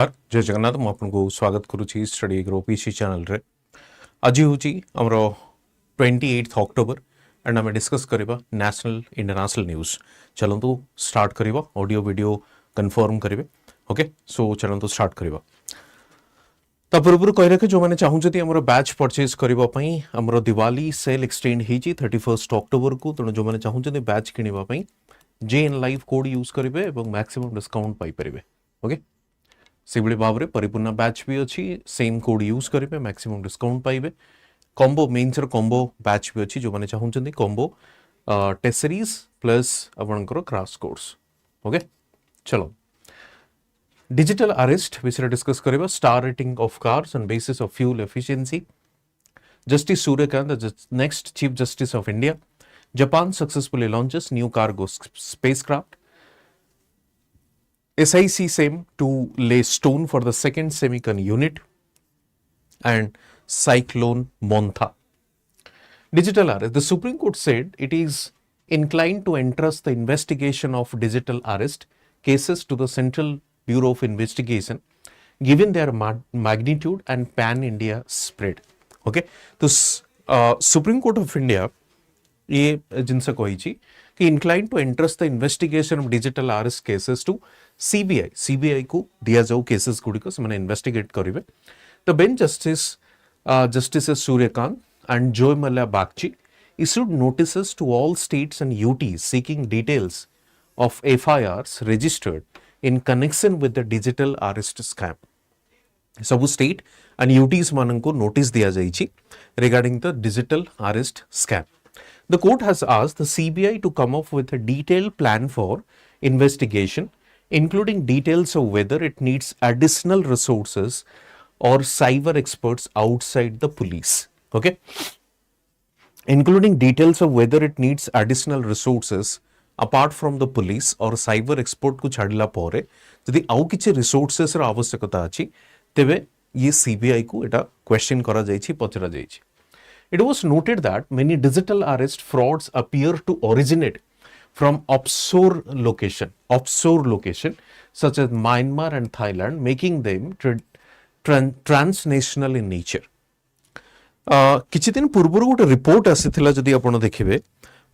जय जगन्नाथ मुझे स्वागत करुच्ची स्टडी ओपीसी चैनल रे आज हूँ आमर 28 अक्टोबर एंड आम डिस्कस करवा नेशनल इंटरनेशनल न्यूज। चलतु स्टार्ट करवा ऑडियो वीडियो कन्फर्म करेंगे। ओके सो चलतु स्टार्ट करवा। पूर्व कही रखे जो मैंने चाहूँगी आम बैच परचेज करने आमर दिवाली सेल एक्सटेंड हो 31 अक्टोबर को। तेणु जो मैंने चाहूँगी बैच किणवाई JN लाइव कोड यूज करेंगे और मैक्सिमम डिस्काउंट पाइपर। ओके से भाव में परिपूर्णा बैच भी अच्छी सेम कोड यूज करेंगे मैक्सिमम डिस्काउंट पाइबे। कॉम्बो मेन्स कॉम्बो बैच भी अच्छी जो मैंने चाहूँगी कॉम्बो टेस्ट सीरीज प्लस आपणकर क्रैश कोर्स। ओके चलो डिजिटल अरेस्ट विषय डिस्कस करबा। Star rating of cars on basis of fuel efficiency. Justice Suryakant the next chief justice of India. Japan successfully launches new cargo spacecraft. SIC SEM to lay stone for the second semicon unit and cyclone Montha. Digital arrest. The Supreme Court said it is inclined to entrust the investigation of digital arrest cases to the Central Bureau of Investigation given their magnitude and pan-India spread. Okay, तो Supreme Court of India ये जिनस कही कि incline to entrust the investigation of digital arrest cases to CBI को दिया जाऊ cases गुड़िक से इन्वेस्टिगेट करेंगे। The bench justice Suryakant and Joymalya Bagchi issued notices to all states and UTs seeking details of FIRs registered in connection with the digital arrest scam. सब state and UTs माननको notice दिया जाइछि regarding the digital arrest scam. The court has asked the CBI to come up with a detailed plan for investigation, including details of whether it needs additional resources or cyber experts outside the police. Okay? Including details of whether it needs additional resources apart from the police or cyber expert को छाड़ला परे यदि आउ किछि resources रा आवश्यकता अछि तेबे ये CBI को एटा क्वेश्चन करा जाइछि पचरा जाइछि। It was noted that many digital arrest frauds appear to originate from offshore location such as Myanmar and Thailand, making them transnational in nature. किछि दिन पूर्व गोटे रिपोर्ट आसीथिला जदि आपण देखिबे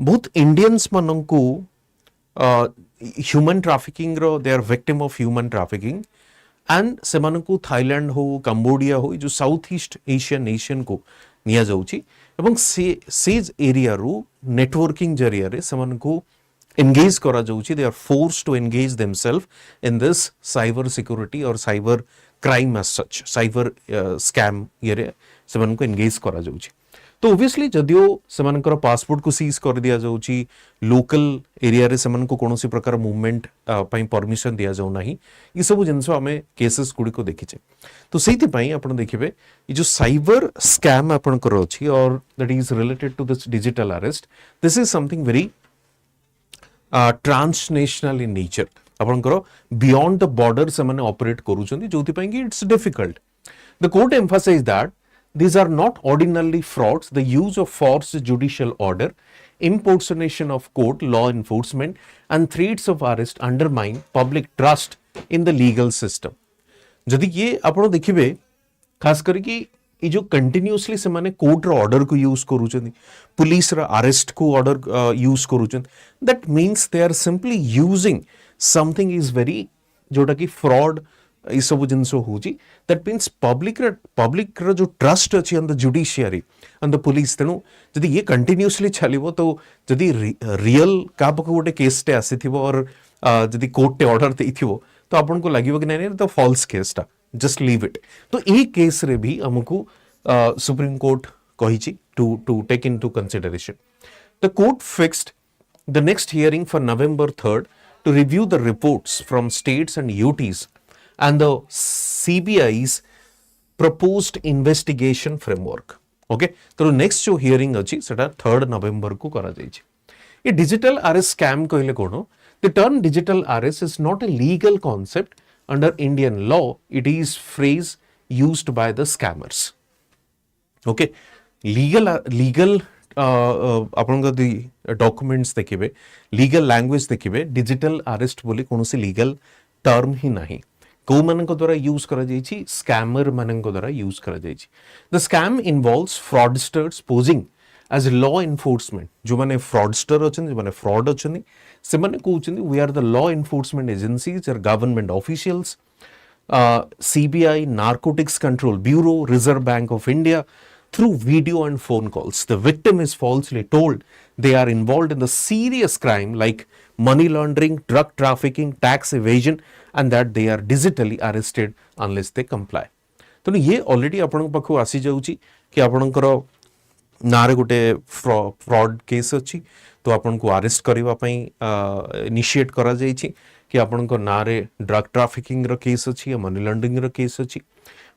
बहुत इंडियंस माननकु ह्यूमन ट्रैफिकिंग रो they are victim of human trafficking and सेमानकु थाईलैंड हो कंबोडिया हो जो साउथ ईस्ट एशियन नेशन को निया जाउची एवं से एरिया रू नेटवर्किंग जरिया रे सेमानकु एंगेज करा जाउची। They are force to engage themselves in this cyber security और cyber crime as such cyber scam ये रे सेमानकु एंगेज करा जाउची। तो ऑब्वियसली जदियो सेमानकर पासपोर्ट को सीज कर दिया जाउची लोकल एरिया रे सेमानकु कोनोसी प्रकार मूवमेंट पई परमिशन दिया जाउ नाही ई सब जिंस हमें केसेस गुडी को देखिचे। तो सेति पई आपण देखिबे ई जो साइबर स्कैम आपण कर अछि और that is related to this digital arrest this is something very transnational in nature. आपणकर बियॉन्ड द बॉर्डर से माने ऑपरेट करूछंती जोथि पई कि it's difficult. The court emphasise that these are not ordinarily frauds. The use of forced judicial order, impersonation of court, law enforcement and threats of arrest undermine public trust in the legal system. जदि ये आपण देखिबे खास करके ये जो continuously से माने court रो ऑर्डर को यूज करूछंती पुलिस रो अरेस्ट को ऑर्डर यूज करूछंती that means they are simply using something is very जोटा कि फ्रॉड ये सब जिनस होची दैट मीन्स पब्लिक रो जो ट्रस्ट अछि on the judiciary on the police. तेणु जदि ये कंटिन्यूअसली चलिबो तो जदि रियल का गोटे केसटे आसीथिबो और जदि कोर्टे ऑर्डर देइथिबो तो आपन को लागिबो कि नै तो फॉल्स केसटा जस्ट लीव इट। तो ए केस रे भी हमकु सुप्रीम कोर्ट कहिछि to take into consideration. The court fixed the next hearing for November 3rd to review the reports from states and UTs and the CBI's proposed investigation framework. Okay, तो next जो hearing अछि सेटा 3rd November को करा जाइछि। ये digital arrest scam कहले कोनो the term digital arrest is not a legal concept under Indian law. It is phrase used by the scammers. Okay, legal आपन दी डॉक्यूमेंट्स देखिबे लीगल लैंग्वेज देखिबे डिजिटल अरेस्ट बोली कोनोसी लीगल टर्म ही नहीं को मानक द्वारा यूज करा जाइछि स्कैमर मानक द्वारा यूज करा जाइछि the scam involves fraudsters posing as law enforcement जो माने फ्रॉडस्टर अछन जो माने फ्रॉड अछन से माने कहउछन we are the law enforcement agencies और government officials CBI Narcotics Control Bureau Reserve Bank of India through video and phone calls. The victim is falsely told they are involved in the serious crime like money laundering, drug trafficking, tax evasion, and that they are digitally arrested unless they comply. तो ये already आपन पाखु आसी जाउची कि आपनकर नारे गोटे fraud case अच्छी तो आपन को अरेस्ट करबा पई इनिशिएट करा जाइछि कि आपनकर नारे ड्रग ट्रैफिकिंग रो केस अच्छी या मनी लॉन्ड्रिंग रो केस अच्छी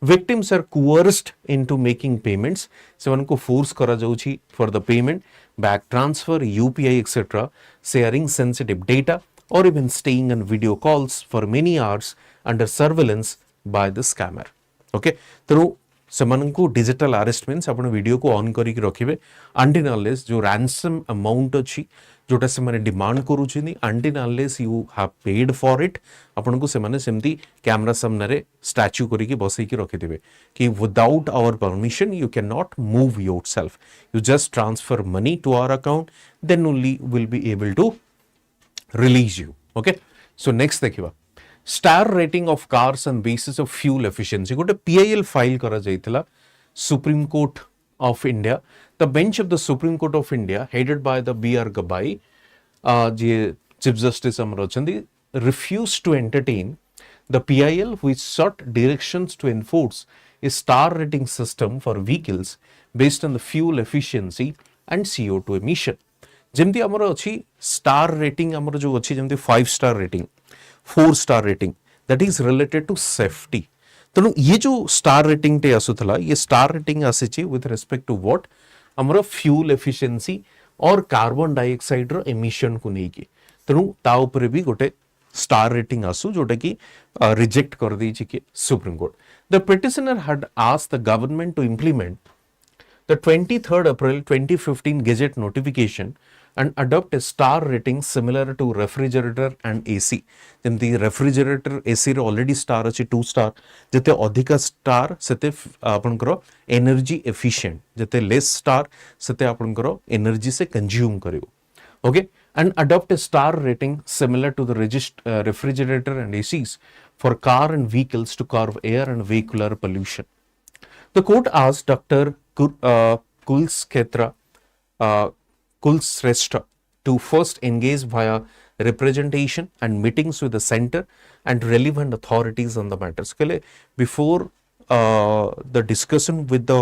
victims are coerced into making payments से उनको फोर्स करा जाउछि for the payment bank transfer UPI etc sharing sensitive data or even staying on video calls for many hours under surveillance by the scammer okay तो ସେମାନଙ୍କୁ digital arrest means आपण video को on करिक रखिबे until unless जो ransom amount अछि जोटा से माने डिमांड करूछिनी until unless you have paid for it आपण को से माने सेमती कैमरा सामने रे स्टैच्यू करिक बसई की रखि देबे कि without our permission you can not move yourself you just transfer money to our account then only will be able to release you okay so next देखिबा star rating of cars and basis of fuel efficiency गोटे PIL file करा जाइतला Supreme Court of India the bench of the Supreme Court of India headed by the BR Gavai J chief justice हमर अछंदी refuse to entertain the PIL which sought directions to enforce a star rating system for vehicles based on the fuel efficiency and CO2 emission जेमती हमर अछि star rating हमर जो अछि जेमती 5 star rating 4 star rating that is related to safety तेणु ये जो स्टार रेटिंग टे आसुथला ये स्टार रेटिंग आसीची विथ रिस्पेक्ट टू व्हाट हमर फ्यूल एफिशिएंसी और कार्बन डाइऑक्साइड रो एमिशन को नेकी तेणु ता ऊपर भी गोटे स्टार रेटिंग आसु जोटा कि रिजेक्ट कर देछि कि supreme court the petitioner had asked the government to implement the 23rd April 2015 Gazette notification and adopt a star rating similar to refrigerator and AC. जेमती refrigerator AC रे already star अछि 2 star जते अधिका star सेते आपनकर energy efficient जते less star सेते आपनकर energy से consume करियो okay and adopt a star rating similar to the refrigerator and ACs for car and vehicles to curb air and vehicular pollution. The court asked Dr. Kulsreshta to first engage via representation and meetings with the center and relevant authorities on the matters. Before the discussion with the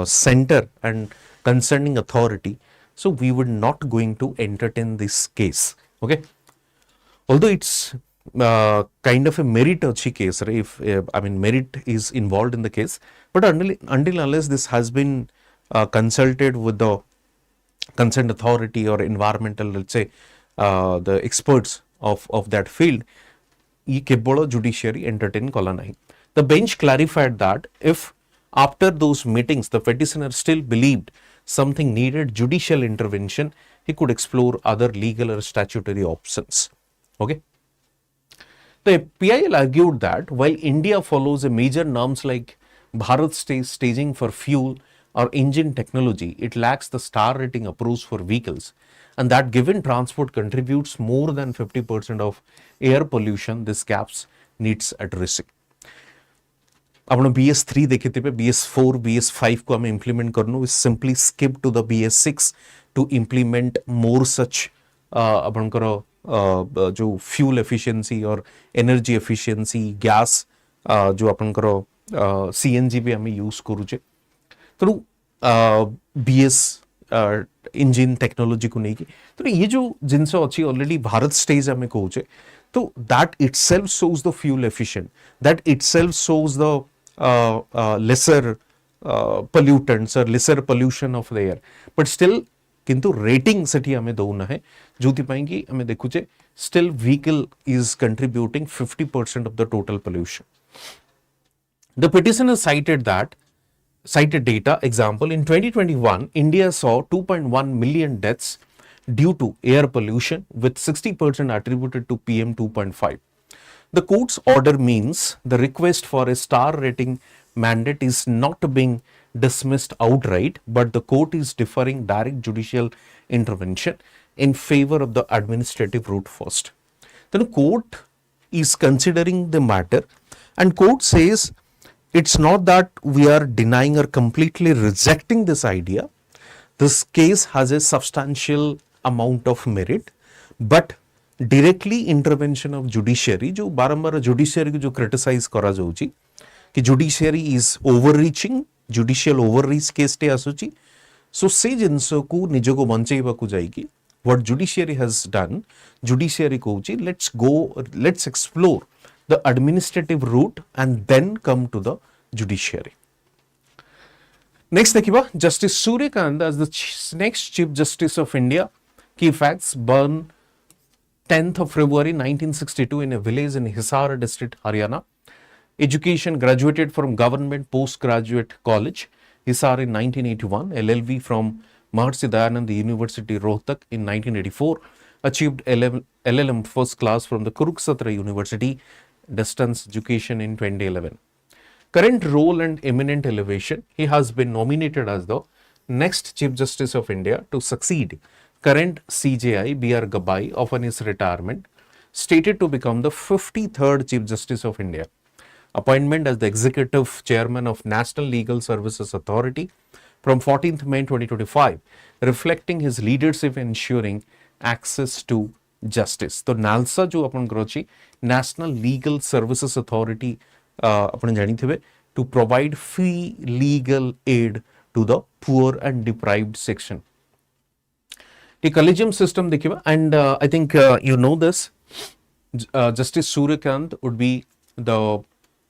center and concerning authority, so we were not going to entertain this case. Okay, although it's kind of a merit case, right? If I mean merit is involved in the case, but until unless this has been consulted with the concerned authority or environmental, let's say the experts of that field, ye kebolo judiciary entertain kala nahi. The bench clarified that if after those meetings the petitioner still believed something needed judicial intervention, he could explore other legal or statutory options. Okay. The PIL argued that while India follows a major norms like Bharat staging for fuel or engine technology, it lacks the star rating approach for vehicles, and that given transport contributes more than 50% of air pollution, this gaps needs addressing. आपण BS3 देखते पे BS4, BS5 को हमें implement करनो, we simply skip to the BS6 to implement more such आपण करो जो fuel efficiency और एनर्जी एफिशिएंसी गैस जो अपन करो CNG भी हमें यूज करूचे तो BS इंजिन टेक्नोलॉजी को नहीं की तो ये जो जिनसे अच्छी ऑलरेडी भारत स्टेज हमें कहूचे तो that itself shows the fuel efficient that itself shows the lesser pollutants or lesser pollution of the air, but still किंतु रेटिंग सेठी हमें दौना है जोथि पाई कि हमें देखुचे still vehicle is contributing 50% of the total pollution. The petitioner cited data example in 2021 India saw 2.1 million deaths due to air pollution with 60% attributed to PM 2.5. The court's order means the request for a star rating mandate is not being dismissed outright, but the court is deferring direct judicial intervention in favor of the administrative route first. Then court is considering the matter, and court says it's not that we are denying or completely rejecting this idea. This case has a substantial amount of merit, but directly intervention of judiciary, जो बारंबार judiciary को जो criticize करा जाउची कि judiciary is overreaching, judicial overreach case टे आसुची, so से जिनसो को निजो को बंचेइबा को जाइकी. What judiciary has done, judiciary कहउची let's explore the administrative route and then come to the judiciary. Next देखिबा Justice Suryakant as the next Chief Justice of India. Key facts: born 10th of February 1962 in a village in Hisar district, Haryana. Education: graduated from Government Postgraduate College, Hisar in 1981. LLB from Mahasi Dayanand University, Rohtak in 1984. Achieved LLM first class from the Kurukshetra University, distance education in 2011. Current role and eminent elevation: he has been nominated as the next Chief Justice of India to succeed current CJI B.R. Gabai upon his retirement, stated to become the 53rd Chief Justice of India. Appointment as the Executive Chairman of National Legal Services Authority from 14th May 2025, reflecting his leadership in ensuring access to justice. तो NALSA जो अपन करोची National Legal Services Authority अपन जानी थे to provide free legal aid to the poor and deprived section. The collegium system देखिए, and I think you know this. Justice Suryakant would be the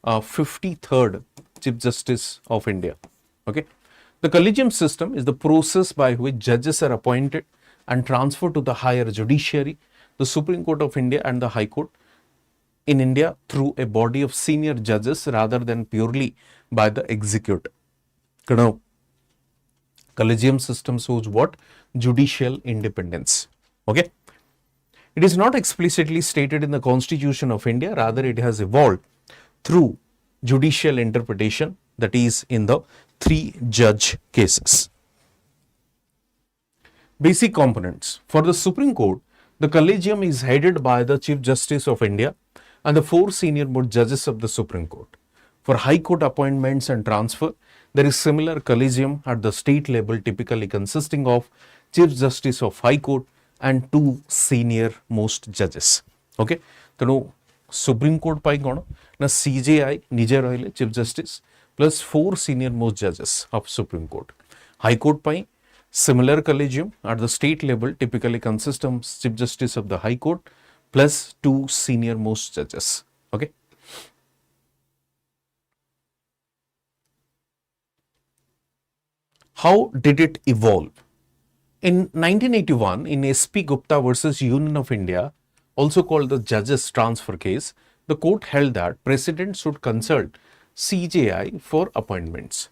53rd Chief Justice of India. Okay, the collegium system is the process by which judges are appointed and transferred to the higher judiciary, the Supreme Court of India and the High Court in India through a body of senior judges rather than purely by the executive. Now, collegium system shows what? Judicial independence. Okay. It is not explicitly stated in the Constitution of India, rather it has evolved through judicial interpretation, that is in the 3 judge cases. Basic components. For the Supreme Court, the collegium is headed by the Chief Justice of India and the 4 senior most judges of the Supreme Court. For High Court appointments and transfer, there is similar collegium at the state level, typically consisting of Chief Justice of High Court and 2 senior most judges. Okay, so Supreme Court pai kono na CJI nije rahile Chief Justice plus 4 senior most judges of Supreme Court. High Court pai similar collegium at the state level, typically consists of Chief Justice of the High Court plus 2 senior most judges. Okay. How did it evolve? In 1981, in SP Gupta versus Union of India, also called the Judges Transfer case, the court held that President should consult CJI for appointments.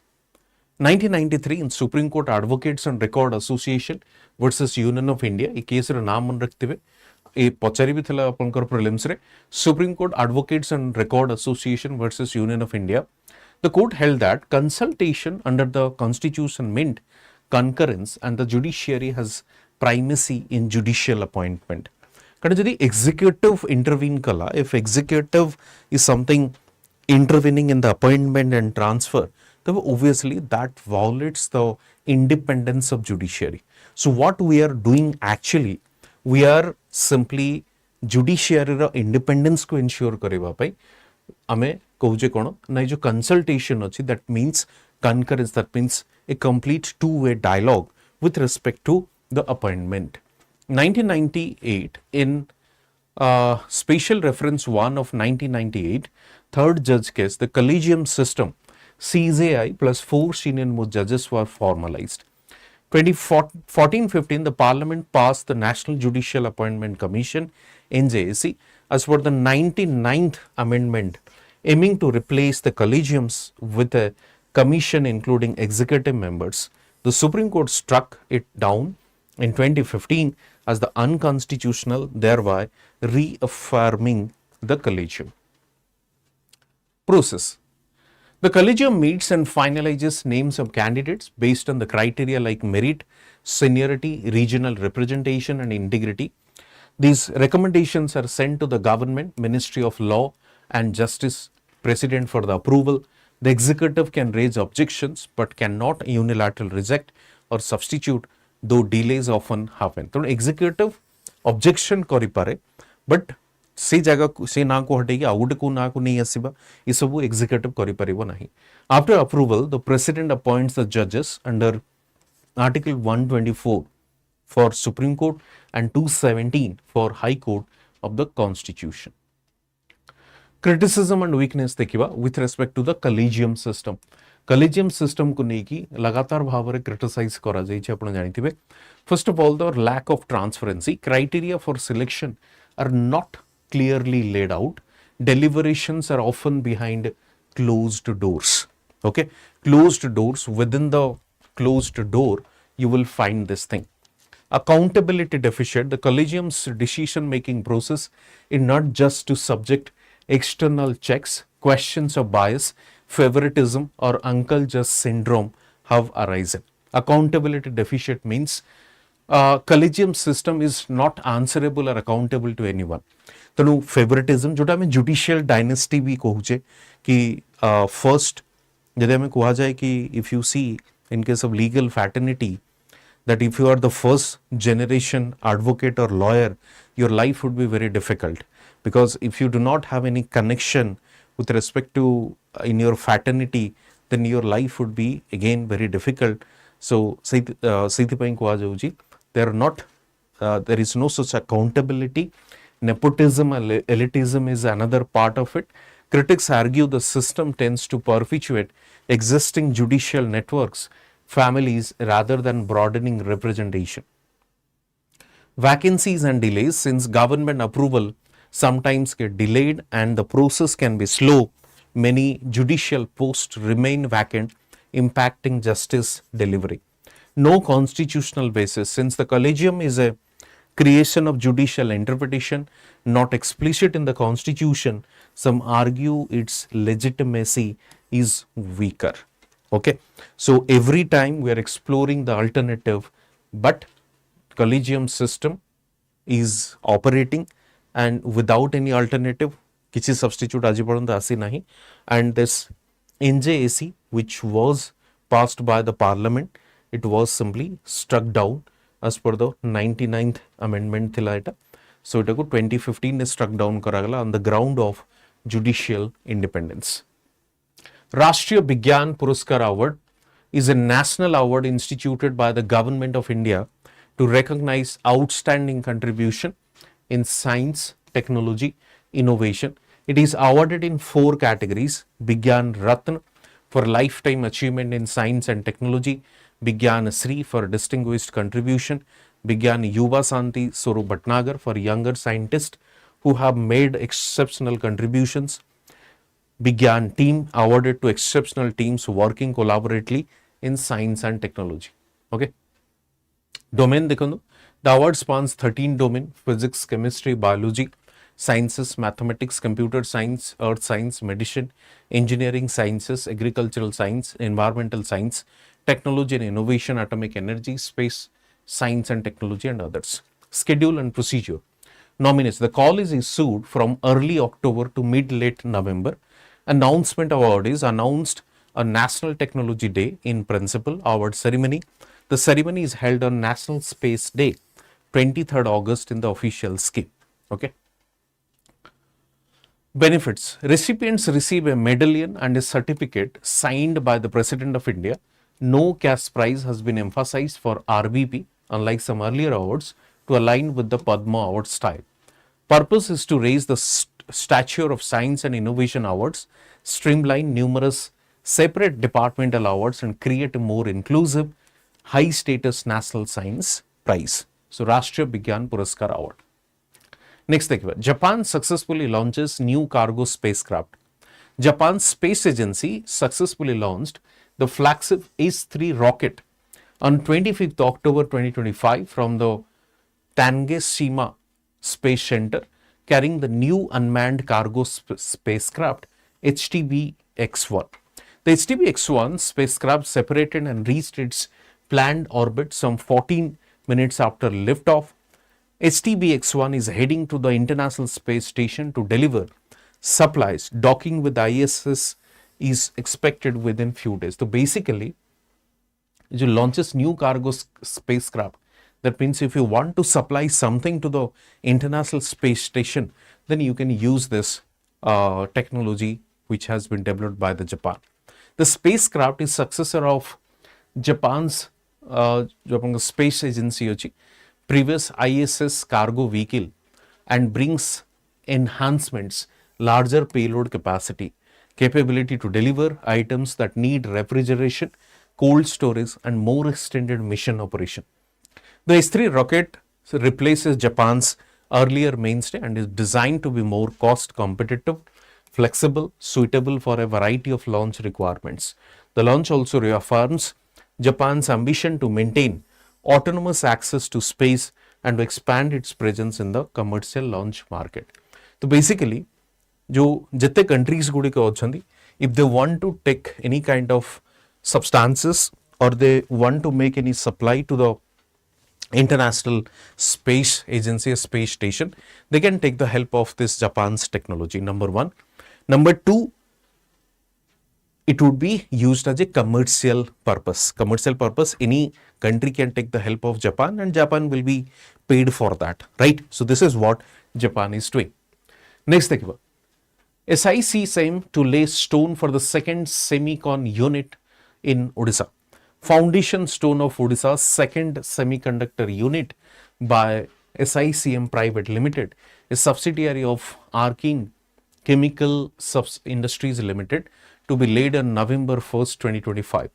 1993, in Supreme Court Advocates and Record Association versus Union of India, a case रे नाम मन रखते हुए ए पचारी भी थला अपन कर prelims रे Supreme Court Advocates and Record Association versus Union of India, the court held that consultation under the Constitution meant concurrence and the judiciary has primacy in judicial appointment. Because if the executive intervene kala, if executive is something intervening in the appointment and transfer, then obviously that violates the independence of judiciary. So what we are doing actually, we are simply judiciary रा independence को ensure करेवा पाई हमें कहूचे कोण ना जो consultation अच्छी, that means concurrence, that means a complete two-way dialogue with respect to the appointment. 1998, in Special Reference 1 of 1998, third judge case, the collegium system, CJI plus 4 senior most judges were formalized. 2014-15, the Parliament passed the National Judicial Appointment Commission, NJAC, as per the 99th Amendment, aiming to replace the collegiums with a commission including executive members. The Supreme Court struck it down in 2015 as the unconstitutional, thereby reaffirming the collegium. process. The collegium meets and finalizes names of candidates based on the criteria like merit, seniority, regional representation, and integrity. These recommendations are sent to the government, Ministry of Law and Justice, President for the approval. The executive can raise objections but cannot unilaterally reject or substitute, though delays often happen. So, executive objection କରିପାରେ but से जगह से ना को हटेगी आउ गोटे को ना को नहीं आसीबा ये सब executive କରିପାରିବ ନାହିଁ. After approval, the president appoints the judges under Article 124 for Supreme Court and 217 for High Court of the Constitution. Criticism and weakness देखिबा with respect to the collegium system. Collegium system को नेकी लगातार भाव रे criticize करा जाई छै आपण जानिथिबे. First of all, the lack of transparency. Criteria for selection are not clearly laid out. Deliberations are often behind closed doors. Okay, closed doors. Within the closed door, you will find this thing. Accountability deficit. The collegium's decision-making process is not just to subject external checks. Questions of bias, favoritism, or uncle just syndrome have arisen. Accountability deficit means collegium system is not answerable or accountable to anyone. तेणु favouritism जोटा आम judicial dynasty भी कहूचे कि first जदि आम कह जाए कि if you see in case of legal fraternity that if you are the first generation advocate और lawyer your life would be very difficult because if you do not have any connection with respect to in your fraternity, then your life would be again very difficult. So ସେଥିପାଇଁ କୁହାଯାଉଛି there is no such accountability. Nepotism and elitism is another part of it. Critics argue the system tends to perpetuate existing judicial networks, families, rather than broadening representation. Vacancies and delays. Since government approval sometimes get delayed and the process can be slow, many judicial posts remain vacant, impacting justice delivery. No constitutional basis. Since the collegium is a creation of judicial interpretation, not explicit in the constitution, some argue its legitimacy is weaker. Okay, so every time we are exploring the alternative, but collegium system is operating and without any alternative, किसी substitute आज पर्यंत आसी नहीं. And this NJAC, which was passed by the parliament, it was simply struck down as per the 99th amendment थिला एटा. So इटा को 2015 ने struck down करागला on the ground of judicial independence. राष्ट्रीय विज्ञान पुरस्कार award is a national award instituted by the government of India to recognize outstanding contribution in science, technology, innovation. It is awarded in 4 categories: Vigyan Ratna for lifetime achievement in science and technology, Vigyan Sri for distinguished contribution, Vigyan Yuva Santi Soru Bhatnagar for younger scientists who have made exceptional contributions, Vigyan Team awarded to exceptional teams working collaboratively in science and technology. Okay. Domain देखो, the award spans 13 domain: physics, chemistry, biology, sciences, mathematics, computer science, earth science, medicine, engineering sciences, agricultural science, environmental science, technology and innovation, atomic energy, space science and technology, and others. Schedule and procedure. Nominates. The call is issued from early October to mid-late November. Announcement of award is announced on National Technology Day in principle. Award ceremony. The ceremony is held on National Space Day, 23rd August in the official scheme. Okay. Benefits. Recipients receive a medallion and a certificate signed by the President of India. No cash prize has been emphasized for RBP, unlike some earlier awards, to align with the Padma award style. Purpose is to raise the stature of science and innovation awards, streamline numerous separate departmental awards, and create a more inclusive, high status national science prize. So Rashtriya Vigyan Puraskar Award. Next देखिए, Japan successfully launches new cargo spacecraft. Japan's space agency successfully launched the flagship H3 rocket on 25th October 2025 from the Tanegashima Space Center, carrying the new unmanned cargo spacecraft HTBX-1. The HTBX-1 spacecraft separated and reached its planned orbit some 14 minutes after liftoff. HTBX-1 is heading to the International Space Station to deliver supplies. Docking with ISS is expected within few days. So basically, it launches new cargo spacecraft. That means if you want to supply something to the International Space Station, then you can use this technology which has been developed by the Japan. The spacecraft is successor of Japan's space agency previous ISS cargo vehicle and brings enhancements, larger payload capacity, capability to deliver items that need refrigeration, cold storage and more extended mission operation. The S3 rocket replaces Japan's earlier mainstay and is designed to be more cost competitive, flexible, suitable for a variety of launch requirements. The launch also reaffirms Japan's ambition to maintain autonomous access to space and to expand its presence in the commercial launch market. So basically, जो जितने countries गुड़िक अच्छी, if they want to take any kind of substances or they want to make any supply to the International Space Agency, Space Station, they can take the help of this Japan's technology, number one. Number two, it would be used as a commercial purpose. Commercial purpose, any country can take the help of Japan and Japan will be paid for that, right? So this is what Japan is doing. Next, देखिए SIC aim to lay stone for the second semicon unit in Odisha. Foundation stone of Odisha's second semiconductor unit by SICM Private Limited, a subsidiary of Arkin Chemical Industries Limited, to be laid on November 1st, 2025.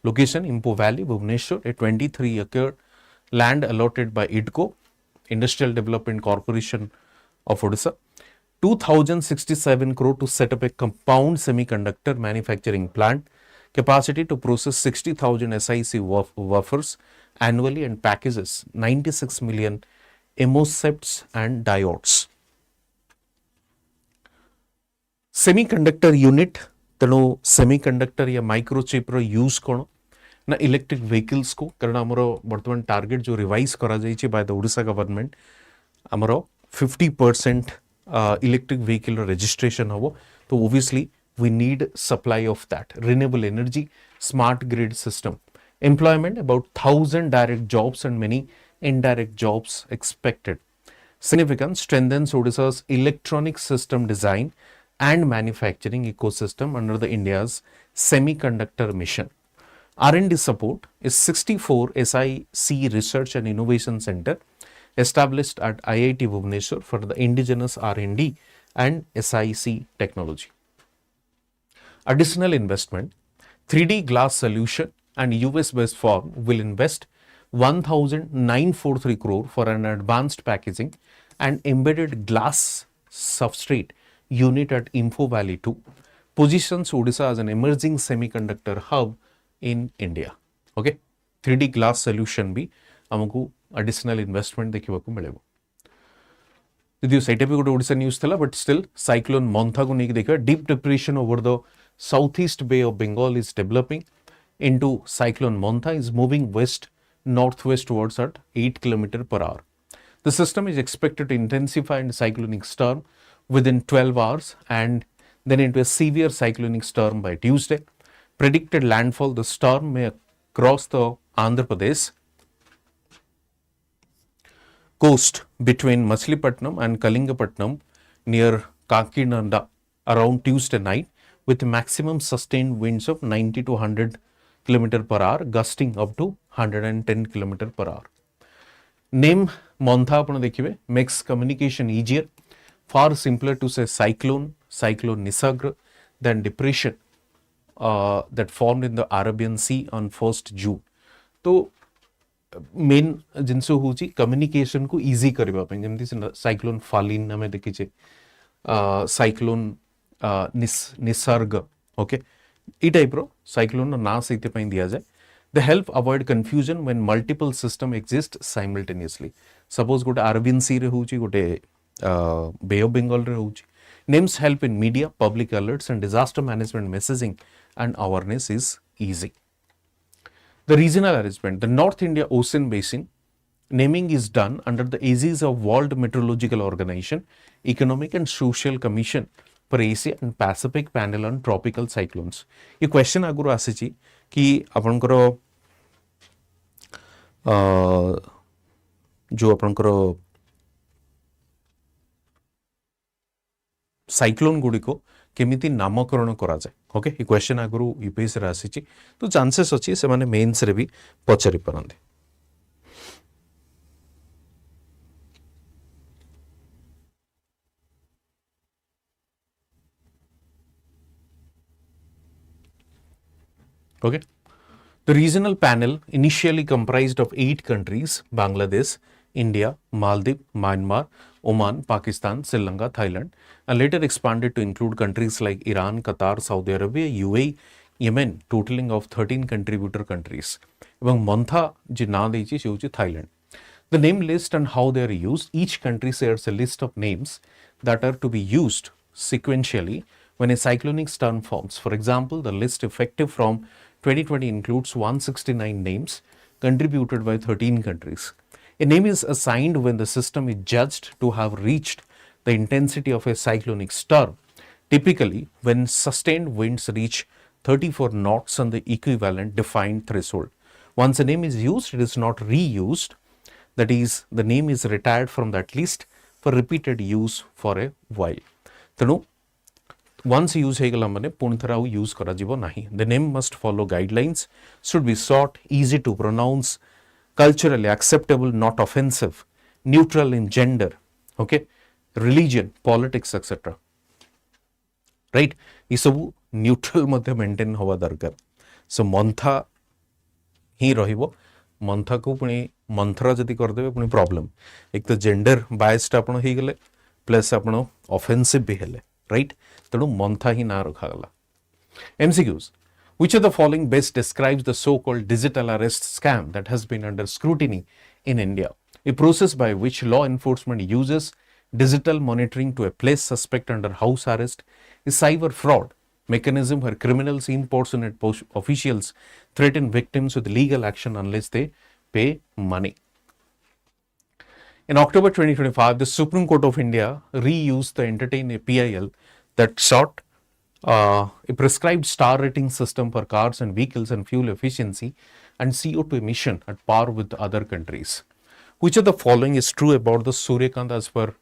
Location, Impo Valley, Bhubaneswar, a 23-acre land allotted by IDCO, Industrial Development Corporation of Odisha. 2,067 crore to set up a compound semiconductor manufacturing plant, capacity to process 60,000 SiC wafers annually and packages 96 million MOSFETs and diodes. Semiconductor unit, तेणु semiconductor या microchip रो use कौन ना electric vehicles को कारण आमर बर्तमान target जो revise करा जाइए बाय द ओडिशा गवर्नमेंट आमर 50% इलेक्ट्रिक व्हीकल रजिस्ट्रेशन हम तो obviously we need supply of that renewable energy smart grid system employment about 1000 direct jobs and many indirect jobs expected. Significance strengthens Odisha's electronic system design and manufacturing ecosystem under the India's semiconductor mission. R&D support is 64 SIC Research and Innovation Center established at IIT Bhubaneswar for the indigenous R&D and SIC technology. Additional investment, 3D glass solution and US-based firm will invest 1,943 crore for an advanced packaging and embedded glass substrate unit at Info Valley 2, positions Odisha as an emerging semiconductor hub in India. Okay, 3D glass solution भी हमको additional investment देखिबा को मिलेबो. यदि सेटा भी गोटे Odisha news थला but still cyclone Montha को नेकी देखा deep depression over the southeast bay of Bengal is developing into cyclone Montha is moving west northwest towards at 8 km per hour. The system is expected to intensify into cyclonic storm within 12 hours and then into a severe cyclonic storm by Tuesday. Predicted landfall, the storm may cross the Andhra Pradesh coast between Machilipatnam and Kalingapatnam near Kakinada around Tuesday night with maximum sustained winds of 90 to 100 km per hour, gusting up to 110 km per hour. Name Montha apna dekhibe makes communication easier, far simpler to say cyclone Nisarga than depression that formed in the Arabian Sea on 1st June. तो main जिनस हूँ communication को easy करबा पे जेमती cyclone फालिन आम देखीचे cyclone Nisarga okay ई type रो cyclone ना सहित दिया जाए. They help avoid confusion when multiple system exist simultaneously. Suppose गोटे अरबियन सी रे होची गोटे बे ऑफ बंगाल रे होची Names help in media, public alerts, and disaster management messaging, and awareness is easy. The regional arrangement, the North India Ocean Basin, naming is done under the aegis of World Meteorological Organization, Economic and Social Commission for Asia and Pacific Panel on Tropical Cyclones. ये question आगुरी आसी कि आपनकर जो आपनकर cyclone गुड़िक केमिति नामकरण करा जाए. ओके, ये क्वेश्चन आगुरी यूपीएससी रे आसी तो चांसेस अछि से माने मेंस रे भी पचारि परंते. Okay. The regional panel initially comprised of 8 countries: Bangladesh, India, Maldives, Myanmar, Oman, Pakistan, Sri Lanka, Thailand, and later expanded to include countries like Iran, Qatar, Saudi Arabia, UAE, Yemen, totaling of 13 contributor countries. Ebang Montha je na dechi se hochi Thailand. The name list and how they are used, each country shares a list of names that are to be used sequentially when a cyclonic storm forms. For example, the list effective from 2020 includes 169 names contributed by 13 countries. A name is assigned when the system is judged to have reached the intensity of a cyclonic storm, typically when sustained winds reach 34 knots on the equivalent defined threshold. Once a name is used, it is not reused. That is, the name is retired from that list for repeated use for a while. Tenu, once use ହେଇଗଲା ମାନେ ପୁଣି ଥରେ ଆଉ use करा जिवो नाही. The name must follow guidelines, should be short, easy to pronounce, culturally acceptable, not offensive, neutral in gender, okay, religion, politics, etc. Right? ये सब neutral मध्ये maintain हवा दरकार. So मंथा ही रहिबो. मंथा को पुणी मंथरा जदि कर देबे पुणी प्रॉब्लम. एक तो जेंडर बायस्ड आपण ही गेले प्लस आपण ऑफेंसिव भी हेले. Right? तेणु मंथा ही ना रखा गला. MCQs. Which of the following best describes the so-called digital arrest scam that has been under scrutiny in India? A process by which law enforcement uses digital monitoring to place suspect under house arrest is cyber fraud mechanism where criminals impersonate officials threaten victims with legal action unless they pay money. In October 2025, the Supreme Court of India reused the entertain a PIL that sought a prescribed star rating system for cars and vehicles and fuel efficiency and CO2 emission at par with other countries. Which of the following is true about the Suryakant as per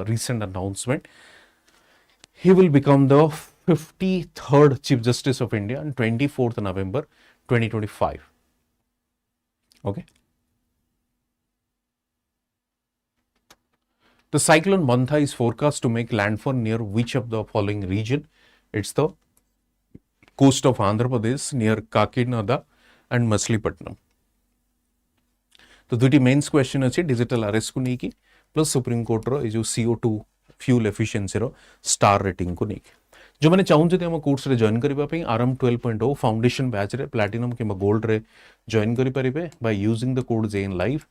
recent announcement? He will become the 53rd Chief Justice of India on 24th November 2025. Okay. The cyclone Mantha is forecast to make landfall near which of the following region? It's the coast of Andhra Pradesh near Kakinada and Machilipatnam. तो दुटी mains question अच्छे digital arrest को नहीं की plus supreme court रो जो CO2 fuel efficiency रो star rating को नहीं की जो मैंने चाहूँ जदि हम कोर्स रे जॉइन करिबा पई आरएम 12.0 फाउंडेशन बैच रे प्लैटिनम किबा गोल्ड रे जॉइन करि परिबे by using the code JN live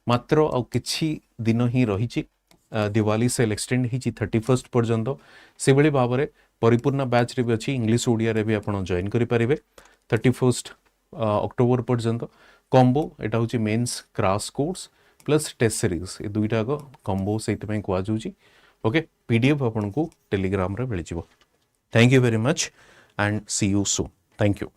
मात्र आ किछि दिन ही रहिछि दिवाली सेल एक्सटेंड हिछि 31st पर्यंत से बळे भाबरे परिपूर्ण बैच रे भी अछि इंग्लिश ओडिया रे भी आपण जॉइन करि परिबे 31st अक्टोबर पर्यंत कॉम्बो एटा होची mains crash course plus test series ए दुईटा को कॉम्बो सहित में कुआ जाउची. ओके, पीडीएफ आपन को टेलीग्राम रे मिल जिवो. Thank you very much and see you soon. Thank you.